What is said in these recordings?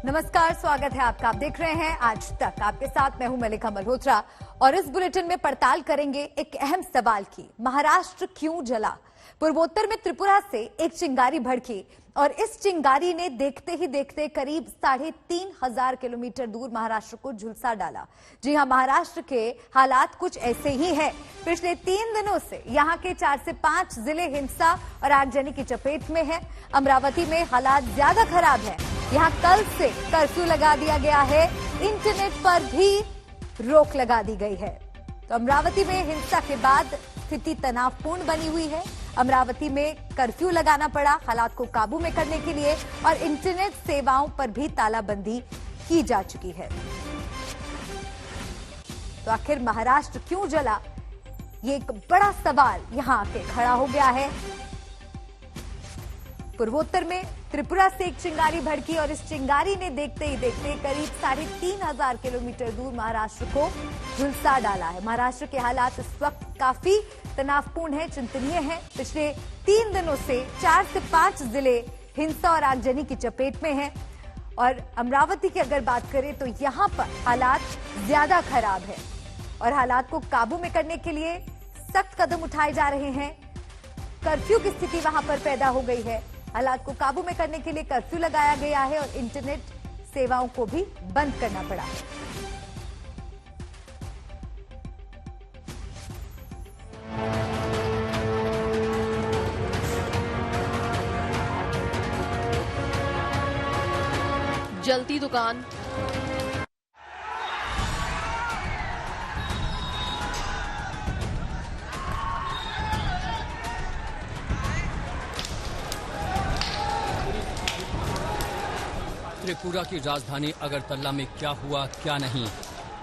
नमस्कार, स्वागत है आपका। आप देख रहे हैं आज तक। आपके साथ मैं हूं मलिका मल्होत्रा और इस बुलेटिन में पड़ताल करेंगे एक अहम सवाल की। महाराष्ट्र क्यों जला? पूर्वोत्तर में त्रिपुरा से एक चिंगारी भड़की और इस चिंगारी ने देखते ही देखते करीब 3,500 किलोमीटर दूर महाराष्ट्र को झुलसा डाला। जी हां, महाराष्ट्र के हालात कुछ ऐसे ही हैं। पिछले 3 दिनों से यहां के 4 से 5 जिले हिंसा और आगजनी की चपेट में हैं। अमरावती में हालात ज्यादा खराब हैं। यहां कल से कर्फ्यू लगा दिया गया है, इंटरनेट पर भी रोक लगा दी गई है। तो अमरावती में हिंसा के बाद स्थिति तनावपूर्ण बनी हुई है। अमरावती में कर्फ्यू लगाना पड़ा हालात को काबू में करने के लिए और इंटरनेट सेवाओं पर भी तालाबंदी की जा चुकी है। तो आखिर महाराष्ट्र क्यों जला, ये एक बड़ा सवाल यहां आके खड़ा हो गया है। पूर्वोत्तर में त्रिपुरा से एक चिंगारी भड़की और इस चिंगारी ने देखते ही देखते करीब 3,500 किलोमीटर दूर महाराष्ट्र को झुलसा डाला है। महाराष्ट्र के हालात इस वक्त काफी तनावपूर्ण है, चिंतनीय है। पिछले 3 दिनों से 4 से 5 जिले हिंसा और आगजनी की चपेट में हैं और अमरावती की अगर बात करें तो यहां पर हालात ज्यादा खराब है और हालात को काबू में करने के लिए सख्त कदम उठाए जा रहे हैं। कर्फ्यू की स्थिति वहां पर पैदा हो गई है। हालात को काबू में करने के लिए कर्फ्यू लगाया गया है और इंटरनेट सेवाओं को भी बंद करना पड़ा है। जलती दुकान, त्रिपुरा की राजधानी अगरतला में क्या हुआ क्या नहीं,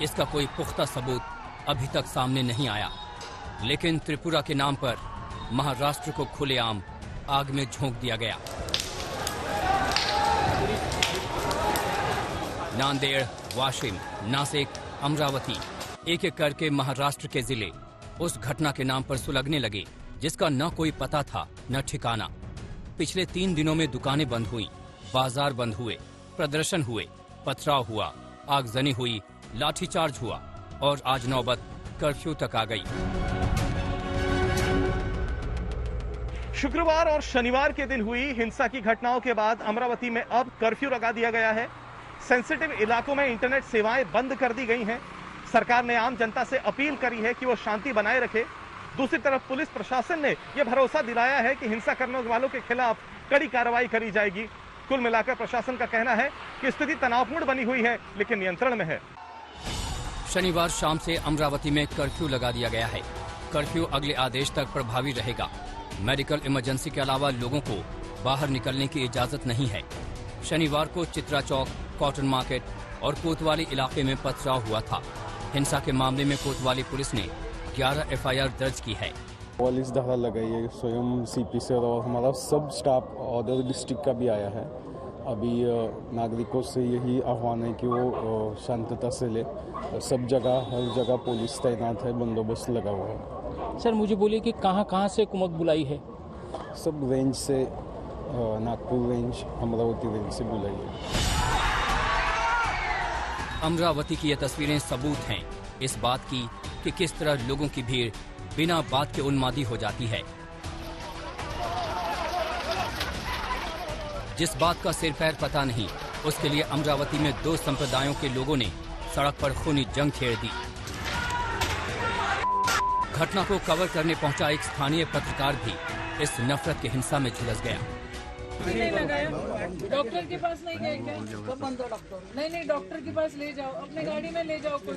इसका कोई पुख्ता सबूत अभी तक सामने नहीं आया। लेकिन त्रिपुरा के नाम पर महाराष्ट्र को खुलेआम आग में झोंक दिया गया। नांदेड़, वाशिम, नासिक, अमरावती, एक एक करके महाराष्ट्र के जिले उस घटना के नाम पर सुलगने लगे जिसका न कोई पता था न ठिकाना। पिछले 3 दिनों में दुकानें बंद हुई, बाजार बंद हुए, प्रदर्शन हुए, पथराव हुआ, आगजनी हुई, लाठीचार्ज हुआ और आज नौबत कर्फ्यू तक आ गई। शुक्रवार और शनिवार के दिन हुई हिंसा की घटनाओं के बाद अमरावती में अब कर्फ्यू लगा दिया गया है। सेंसिटिव इलाकों में इंटरनेट सेवाएं बंद कर दी गई हैं। सरकार ने आम जनता से अपील करी है कि वो शांति बनाए रखे। दूसरी तरफ पुलिस प्रशासन ने यह भरोसा दिलाया है कि हिंसा करने वालों के खिलाफ कड़ी कार्रवाई करी जाएगी। कुल मिलाकर प्रशासन का कहना है कि स्थिति तनावपूर्ण बनी हुई है लेकिन नियंत्रण में है। शनिवार शाम से अमरावती में कर्फ्यू लगा दिया गया है। कर्फ्यू अगले आदेश तक प्रभावी रहेगा। मेडिकल इमरजेंसी के अलावा लोगों को बाहर निकलने की इजाजत नहीं है। शनिवार को चित्रा चौक, कॉटन मार्केट और कोतवाली इलाके में पथराव हुआ था। हिंसा के मामले में कोतवाली पुलिस ने 11 FIR दर्ज की है। पुलिस धारा लगाई है, स्वयं CP से और हमारा सब स्टाफ अदर डिस्ट्रिक्ट का भी आया है। अभी नागरिकों से यही आह्वान है कि वो शांतता से ले। सब जगह हर जगह पुलिस तैनात है, बंदोबस्त लगा हुआ है। सर मुझे बोलिए कि कहाँ से कुमक बुलाई है? सब रेंज से, नागपुर रेंज, अमरावती रेंज से बुलाई है। अमरावती की ये तस्वीरें सबूत हैं इस बात की कि किस तरह लोगों की भीड़ बिना बात के उन्मादी हो जाती है। जिस बात का सिर पैर पता नहीं, उसके लिए अमरावती में 2 संप्रदायों के लोगों ने सड़क पर खूनी जंग छेड़ दी। घटना को कवर करने पहुंचा एक स्थानीय पत्रकार भी इस नफरत की हिंसा में झुलस गया। नहीं लगाया, डॉक्टर के पास नहीं गए क्या? नहीं, डॉक्टर के पास ले जाओ, अपने गाड़ी में ले जाओ। कोई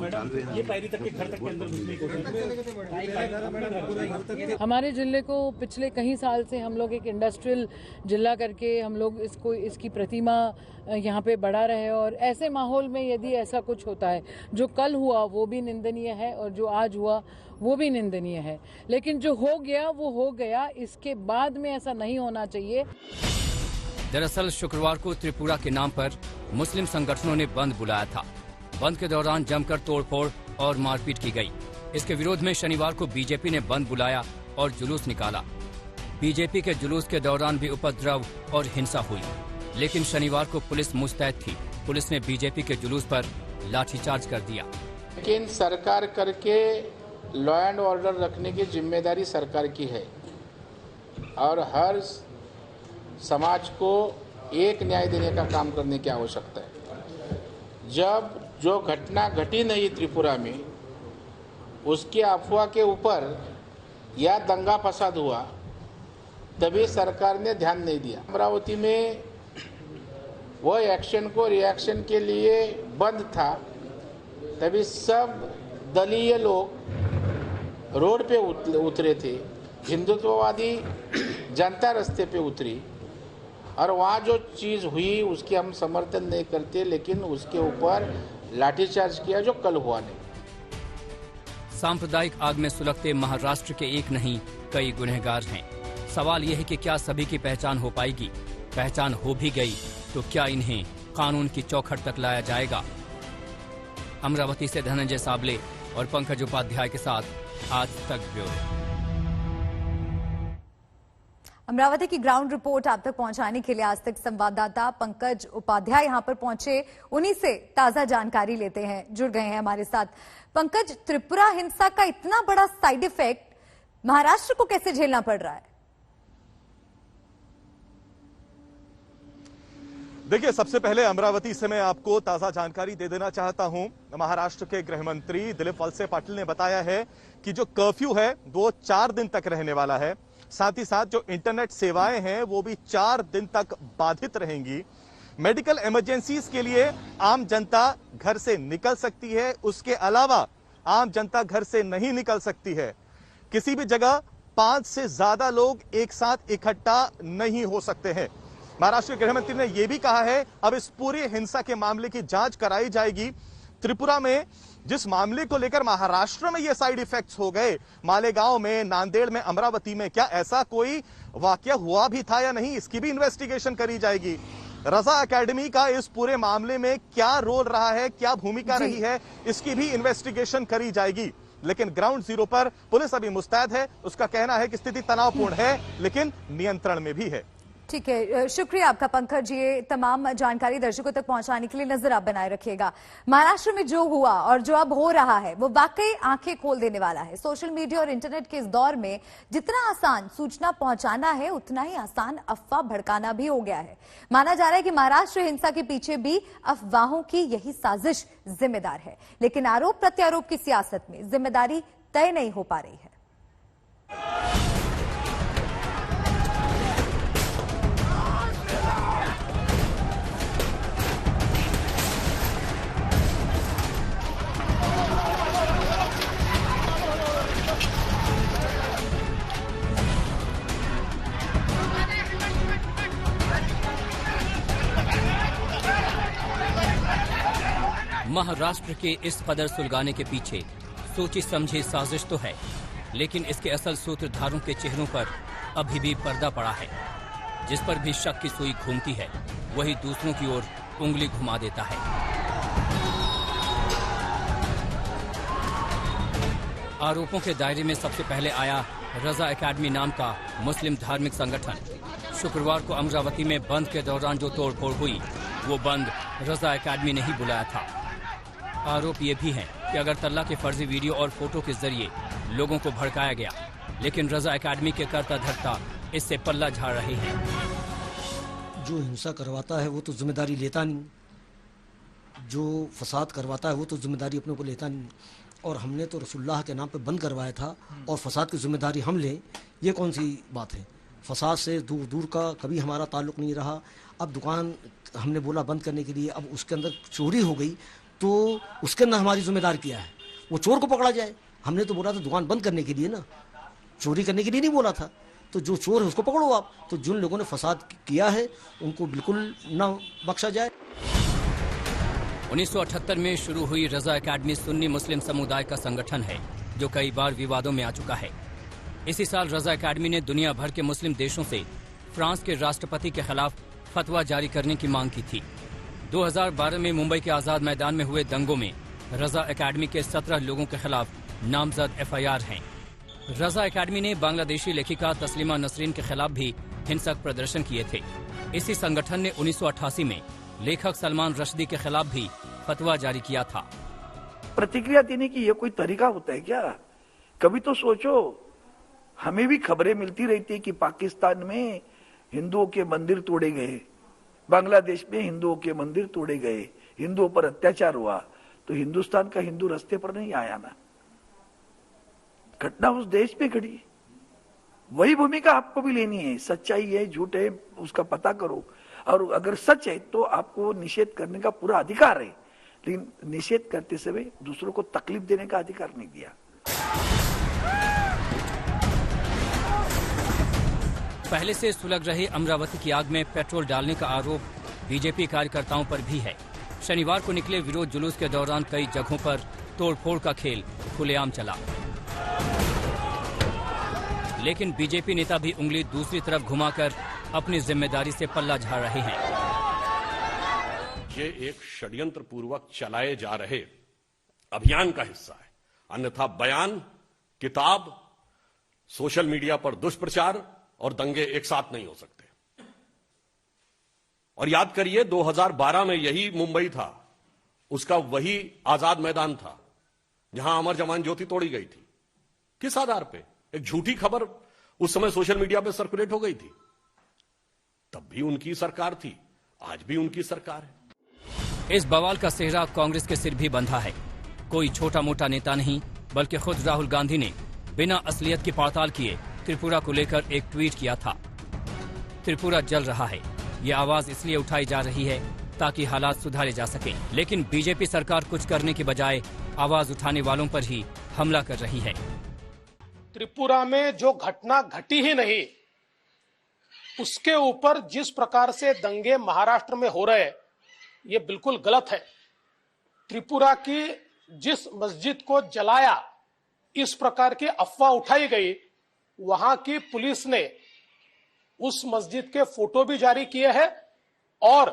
मैडम ये पैरी तक के घर तक के अंदर घुसने की कोशिश। हमारे जिले को पिछले कई साल से हम लोग एक इंडस्ट्रियल जिला करके हम लोग इसकी प्रतिमा यहाँ पे बढ़ा रहे और ऐसे माहौल में यदि ऐसा कुछ होता है, जो कल हुआ वो भी निंदनीय है और जो आज हुआ वो भी निंदनीय है। लेकिन जो हो गया वो हो गया, इसके बाद में ऐसा नहीं होना चाहिए। दरअसल शुक्रवार को त्रिपुरा के नाम पर मुस्लिम संगठनों ने बंद बुलाया था। बंद के दौरान जमकर तोड़फोड़ और मारपीट की गई। इसके विरोध में शनिवार को बीजेपी ने बंद बुलाया और जुलूस निकाला। बीजेपी के जुलूस के दौरान भी उपद्रव और हिंसा हुई। लेकिन शनिवार को पुलिस मुस्तैद थी। पुलिस ने बीजेपी के जुलूस पर लाठीचार्ज कर दिया। लेकिन सरकार करके लॉ एंड ऑर्डर रखने की जिम्मेदारी सरकार की है और हर समाज को एक न्याय देने का काम करने की आवश्यकता है। जब जो घटना घटी नहीं त्रिपुरा में, उसकी अफवाह के ऊपर या दंगा फसाद हुआ, तभी सरकार ने ध्यान नहीं दिया। अमरावती में वो एक्शन को रिएक्शन के लिए बंद था, तभी सब दलीय लोग रोड पे उतरे थे, हिंदुत्ववादी जनता रास्ते पे उतरी और वहाँ जो चीज़ हुई उसकी हम समर्थन नहीं करते, लेकिन उसके ऊपर लाठीचार्ज किया जो कल हुआ नहीं। सांप्रदायिक आग में सुलगते महाराष्ट्र के एक नहीं कई गुनहगार हैं। सवाल यह है कि क्या सभी की पहचान हो पाएगी? पहचान हो भी गई तो क्या इन्हें कानून की चौखट तक लाया जाएगा? अमरावती से धनंजय साबले और पंकज उपाध्याय के साथ आज तक ब्यूरो। अमरावती की ग्राउंड रिपोर्ट आप तक पहुंचाने के लिए आज तक संवाददाता पंकज उपाध्याय यहां पर पहुंचे, उन्हीं से ताजा जानकारी लेते हैं, जुड़ गए हैं हमारे साथ। पंकज, त्रिपुरा हिंसा का इतना बड़ा साइड इफेक्ट महाराष्ट्र को कैसे झेलना पड़ रहा है? देखिए, सबसे पहले अमरावती से मैं आपको ताजा जानकारी दे देना चाहता हूं। महाराष्ट्र के गृह मंत्री दिलीप वलसे पाटिल ने बताया है कि जो कर्फ्यू है वो 4 दिन तक रहने वाला है। साथ ही साथ जो इंटरनेट सेवाएं हैं वो भी 4 दिन तक बाधित रहेंगी। मेडिकल इमरजेंसीज के लिए आम जनता घर से निकल सकती है, उसके अलावा आम जनता घर से नहीं निकल सकती है। किसी भी जगह 5 से ज्यादा लोग एक साथ इकट्ठा नहीं हो सकते हैं। महाराष्ट्र के गृह मंत्री ने यह भी कहा है अब इस पूरी हिंसा के मामले की जांच कराई जाएगी। त्रिपुरा में जिस मामले को लेकर महाराष्ट्र में ये साइड इफेक्ट्स हो गए, मालेगांव में, नांदेड़ में, अमरावती में, क्या ऐसा कोई वाकया हुआ भी था या नहीं, इसकी भी इन्वेस्टिगेशन करी जाएगी। रजा एकेडमी का इस पूरे मामले में क्या रोल रहा है, क्या भूमिका रही है, इसकी भी इन्वेस्टिगेशन करी जाएगी। लेकिन ग्राउंड जीरो पर पुलिस अभी मुस्तैद है। उसका कहना है कि स्थिति तनावपूर्ण है लेकिन नियंत्रण में भी है। ठीक है, शुक्रिया आपका पंकज। ये तमाम जानकारी दर्शकों तक पहुंचाने के लिए नजर आप बनाए रखिएगा। महाराष्ट्र में जो हुआ और जो अब हो रहा है वो वाकई आंखें खोल देने वाला है। सोशल मीडिया और इंटरनेट के इस दौर में जितना आसान सूचना पहुंचाना है उतना ही आसान अफवाह भड़काना भी हो गया है। माना जा रहा है कि महाराष्ट्र हिंसा के पीछे भी अफवाहों की यही साजिश जिम्मेदार है, लेकिन आरोप प्रत्यारोप की सियासत में जिम्मेदारी तय नहीं हो पा रही है। महाराष्ट्र के इस कदर सुलगाने के पीछे सोची समझी साजिश तो है, लेकिन इसके असल सूत्रधारों के चेहरों पर अभी भी पर्दा पड़ा है। जिस पर भी शक की सुई घूमती है वही दूसरों की ओर उंगली घुमा देता है। आरोपों के दायरे में सबसे पहले आया रजा एकेडमी नाम का मुस्लिम धार्मिक संगठन। शुक्रवार को अमरावती में बंद के दौरान जो तोड़फोड़ हुई वो बंद रजा एकेडमी ने ही बुलाया था। आरोप ये भी है कि अगरतला के फर्जी वीडियो और फोटो के जरिए लोगों को भड़काया गया, लेकिन रजा एकेडमी के कर्ता धर्ता इससे पल्ला झाड़ रहे हैं। जो हिंसा करवाता है वो तो जिम्मेदारी लेता नहीं, जो फसाद करवाता है वो तो जिम्मेदारी अपने को लेता नहीं। और हमने तो रसूलुल्लाह के नाम पे बंद करवाया था और फसाद की जिम्मेदारी हम लें, ये कौन सी बात है? फसाद से दूर दूर का कभी हमारा ताल्लुक नहीं रहा। अब दुकान हमने बोला बंद करने के लिए, अब उसके अंदर चोरी हो गई तो उसके अंदर हमारी जिम्मेदार क्या है? वो चोर को पकड़ा जाए। हमने तो बोला था दुकान बंद करने के लिए ना, चोरी करने के लिए नहीं बोला था। तो जो चोर है उसको पकड़ो आप। तो जिन लोगों ने फसाद किया है उनको बिल्कुल न बख्शा जाए। 1978 में शुरू हुई रजा एकेडमी सुन्नी मुस्लिम समुदाय का संगठन है जो कई बार विवादों में आ चुका है। इसी साल रजा एकेडमी ने दुनिया भर के मुस्लिम देशों से फ्रांस के राष्ट्रपति के खिलाफ फतवा जारी करने की मांग की थी। 2012 में मुंबई के आजाद मैदान में हुए दंगों में रजा एकेडमी के 17 लोगों के खिलाफ नामजद FIR हैं। रजा एकेडमी ने बांग्लादेशी लेखिका तस्लीमा नसरीन के खिलाफ भी हिंसक प्रदर्शन किए थे। इसी संगठन ने 1988 में लेखक सलमान रश्दी के खिलाफ भी फतवा जारी किया था। प्रतिक्रिया देने की ये कोई तरीका होता है क्या? कभी तो सोचो, हमें भी खबरें मिलती रहती है कि पाकिस्तान में हिंदुओं के मंदिर तोड़े गए, बांग्लादेश में हिंदुओं के मंदिर तोड़े गए, हिंदुओं पर अत्याचार हुआ, तो हिंदुस्तान का हिंदू रास्ते पर नहीं आया ना। घटना उस देश में घटी, वही भूमिका आपको भी लेनी है। सच्चाई है, झूठ है, उसका पता करो, और अगर सच है तो आपको निषेध करने का पूरा अधिकार है, लेकिन निषेध करते समय दूसरों को तकलीफ देने का अधिकार नहीं दिया। पहले से सुलग रहे अमरावती की आग में पेट्रोल डालने का आरोप बीजेपी कार्यकर्ताओं पर भी है। शनिवार को निकले विरोध जुलूस के दौरान कई जगहों पर तोड़फोड़ का खेल खुलेआम चला, लेकिन बीजेपी नेता भी उंगली दूसरी तरफ घुमाकर अपनी जिम्मेदारी से पल्ला झाड़ रहे हैं। ये एक षड्यंत्र पूर्वक चलाए जा रहे अभियान का हिस्सा है, अन्यथा बयान, किताब, सोशल मीडिया पर दुष्प्रचार और दंगे एक साथ नहीं हो सकते। और याद करिए 2012 में यही मुंबई था, उसका वही आजाद मैदान था जहां अमर जवान ज्योति तोड़ी गई थी। किस आधार पे? एक झूठी खबर उस समय सोशल मीडिया पे सर्कुलेट हो गई थी। तब भी उनकी सरकार थी, आज भी उनकी सरकार है। इस बवाल का सेहरा कांग्रेस के सिर भी बंधा है। कोई छोटा मोटा नेता नहीं, बल्कि खुद राहुल गांधी ने बिना असलियत की पड़ताल किए त्रिपुरा को लेकर एक ट्वीट किया था। त्रिपुरा जल रहा है, ये आवाज इसलिए उठाई जा रही है ताकि हालात सुधारे जा सके, लेकिन बीजेपी सरकार कुछ करने के बजाय आवाज उठाने वालों पर ही हमला कर रही है। त्रिपुरा में जो घटना घटी ही नहीं, उसके ऊपर जिस प्रकार से दंगे महाराष्ट्र में हो रहे, ये बिल्कुल गलत है। त्रिपुरा की जिस मस्जिद को जलाया, इस प्रकार की अफवाह उठाई गई, वहां की पुलिस ने उस मस्जिद के फोटो भी जारी किए हैं और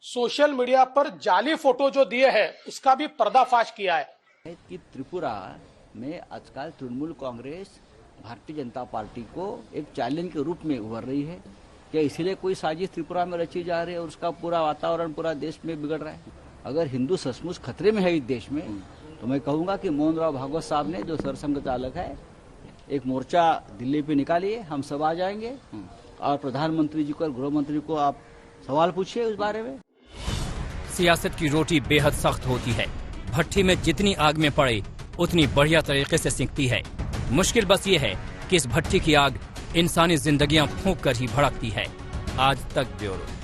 सोशल मीडिया पर जाली फोटो जो दिए हैं उसका भी पर्दाफाश किया है। कि त्रिपुरा में आजकल तृणमूल कांग्रेस भारतीय जनता पार्टी को एक चैलेंज के रूप में उभर रही है। क्या इसीलिए कोई साजिश त्रिपुरा में रची जा रही है और उसका पूरा वातावरण पूरा देश में बिगड़ रहा है? अगर हिंदू सचमुच खतरे में है इस देश में, तो मैं कहूंगा कि मोहन राव भागवत साहब ने, जो सरसंघ चालक है, एक मोर्चा दिल्ली पे निकालिए, हम सब आ जाएंगे और प्रधानमंत्री जी को और गृह मंत्री को आप सवाल पूछिए उस बारे में। सियासत की रोटी बेहद सख्त होती है। भट्टी में जितनी आग में पड़े उतनी बढ़िया तरीके से सिंकती है। मुश्किल बस ये है कि इस भट्टी की आग इंसानी जिंदगियां फूंक कर ही भड़कती है। आज तक ब्यूरो।